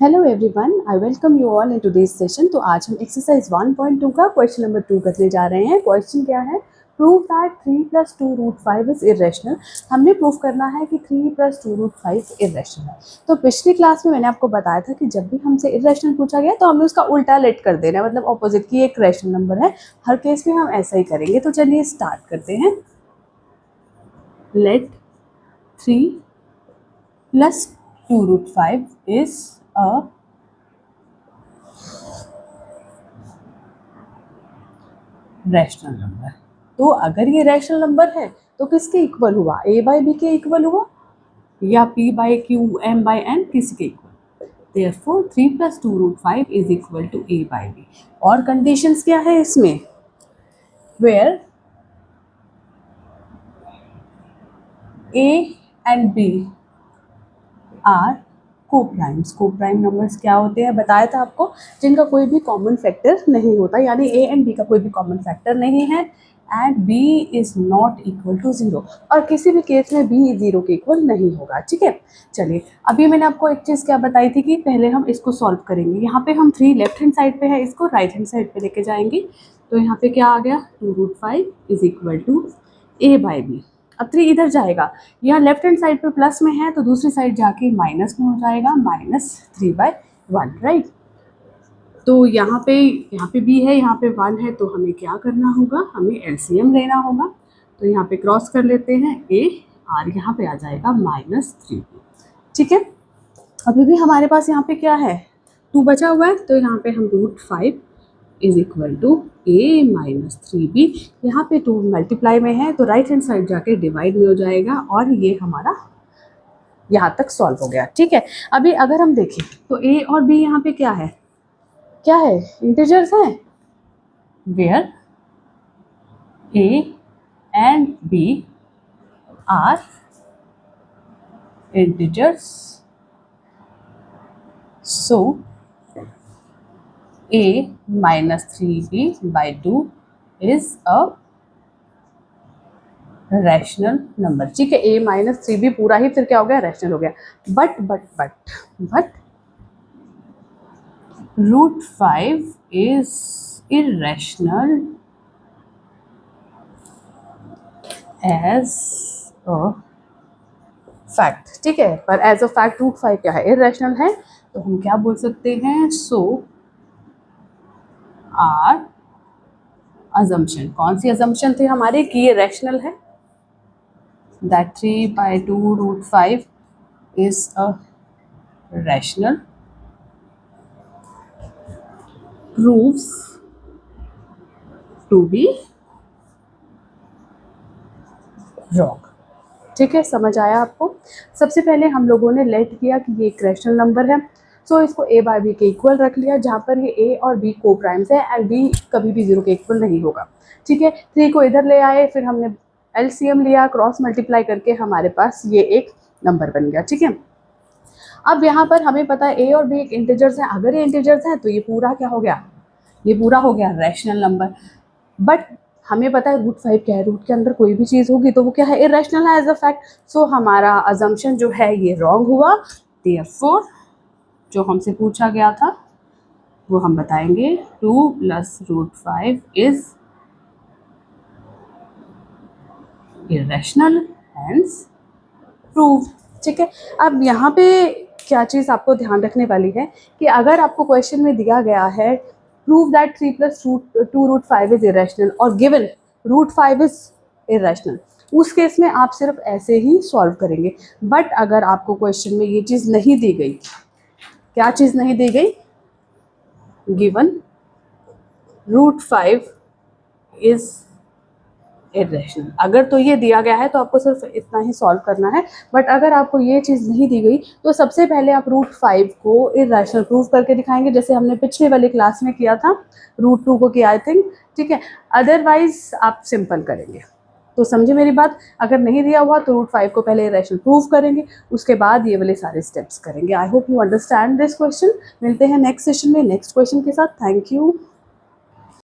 Hello everyone, I welcome you all in today's session. तो आज हम एक्सरसाइज 1.2 का क्वेश्चन नंबर 2 करने जा रहे हैं। क्वेश्चन क्या है? Prove that 3 + 2√5 is irrational. हमने प्रूव करना है कि 3 + 2√5 इरेशनल है। तो पिछली क्लास में मैंने आपको बताया था कि जब भी हमसे इरेशनल पूछा गया तो हमने उसका उल्टा लेट कर देना है, मतलब ऑपोजिट की एक रैशनल नंबर है। हर केस में हम ऐसा ही करेंगे। तो चलिए स्टार्ट करते हैं। Let 3 + 2√5 is a rational number. तो अगर ये रैशनल नंबर है तो किसके इक्वल हुआ? a/b के इक्वल हुआ या p/q/m/n किसी के equal? Therefore 3 + 2√5 is equal to a/b। और कंडीशंस क्या है इसमें? Where a and b are coprimes. Coprime numbers क्या होते हैं बताया था आपको, जिनका कोई भी कॉमन फैक्टर नहीं होता, यानी a एंड b का कोई भी कॉमन फैक्टर नहीं है and b is not equal to 0, और किसी भी केस में b 0 के इक्वल नहीं होगा। ठीक है, चलिए अभी मैंने आपको एक चीज़ क्या बताई थी कि पहले हम इसको सॉल्व करेंगे। यहाँ पे हम 3 लेफ्ट हैंड साइड पे है, इसको राइट हैंड साइड पे लेके जाएंगे। तो यहाँ पे क्या आ गया? 2√5 इज इक्वल टू a/b। अब 3 इधर जाएगा, यहाँ लेफ्ट हैंड साइड पे प्लस में है तो दूसरी साइड जाके माइनस में हो जाएगा, -3/1, राइट। तो यहाँ पे b है, यहाँ पे 1 है, तो हमें क्या करना होगा? हमें एलसीएम लेना होगा। तो यहाँ पे क्रॉस कर लेते हैं a, और यहाँ पे आ जाएगा -3b। ठीक है, अभी भी हमारे पास यहाँ पे क्या है? 2 बचा हुआ है, तो यहाँ पे हम √5 इज इक्वल टू a-3b। यहाँ पे 2 मल्टीप्लाई में है तो राइट हैंड साइड जाके डिवाइड में हो जाएगा, और ये हमारा यहाँ तक सॉल्व हो गया। ठीक है, अभी अगर हम देखें तो a और b यहाँ पे क्या है? क्या है? इंटीजर्स हैं। Where a and b are integers, so a-3b/2 is a rational number. ठीक है, a-3b पूरा ही फिर क्या हो गया? रैशनल हो गया। But √5 is irrational as a fact. ठीक है, पर एज अ फैक्ट √5 क्या है? इरेशनल है। तो हम क्या बोल सकते हैं? सो आर अजम्पशन, कौन सी अजम्पशन थी हमारी कि ये रैशनल है? That 3/2√5 is a rational proves to be wrong। ठीक है, समझ आया आपको? सबसे पहले हम लोगों ने लेट किया कि ये एक रैशनल नंबर है, सो इसको a/b के इक्वल रख लिया, जहाँ पर ये a और b को प्राइम्स है एंड b कभी भी 0 के इक्वल नहीं होगा। ठीक है, 3 को इधर ले आए, फिर हमने एलसीएम लिया, क्रॉस मल्टीप्लाई करके हमारे पास ये एक नंबर बन गया। ठीक है, अब यहाँ पर हमें पता है a और b एक इंटीजर्स है। अगर ये इंटीजर्स है तो ये पूरा क्या हो गया? ये पूरा हो गया रैशनल नंबर। बट हमें पता है √5 क्या है? रूट के अंदर कोई भी चीज़ होगी तो वो क्या है? इरेशनल है एज अ फैक्ट। सो हमारा अजम्पशन जो है ये रॉन्ग हुआ। देयरफॉर जो हमसे पूछा गया था वो हम बताएंगे 2 + √5 इज इरेशनल, हेंस प्रूव। ठीक है, अब यहाँ पे क्या चीज़ आपको ध्यान रखने वाली है कि अगर आपको क्वेश्चन में दिया गया है प्रूव दैट 3 + 2√5 इज इरेशनल और गिवन √5 इज इरेशनल, उस केस में आप सिर्फ ऐसे ही सॉल्व करेंगे। बट अगर आपको क्वेश्चन में ये चीज़ नहीं दी गई, क्या चीज़ नहीं दी गई? गिवन √5 इज इरेशनल, अगर तो ये दिया गया है तो आपको सिर्फ इतना ही सॉल्व करना है। बट अगर आपको ये चीज़ नहीं दी गई तो सबसे पहले आप √5 को इरेशनल प्रूव करके दिखाएंगे, जैसे हमने पिछले वाली क्लास में किया था, √2 को किया आई थिंक। ठीक है, अदरवाइज आप सिंपल करेंगे। तो समझे मेरी बात? अगर नहीं दिया हुआ तो √5 को पहले इरेशनल प्रूव करेंगे, उसके बाद ये वाले सारे स्टेप्स करेंगे। I hope you understand this question. मिलते हैं नेक्स्ट सेशन में नेक्स्ट क्वेश्चन के साथ। Thank you.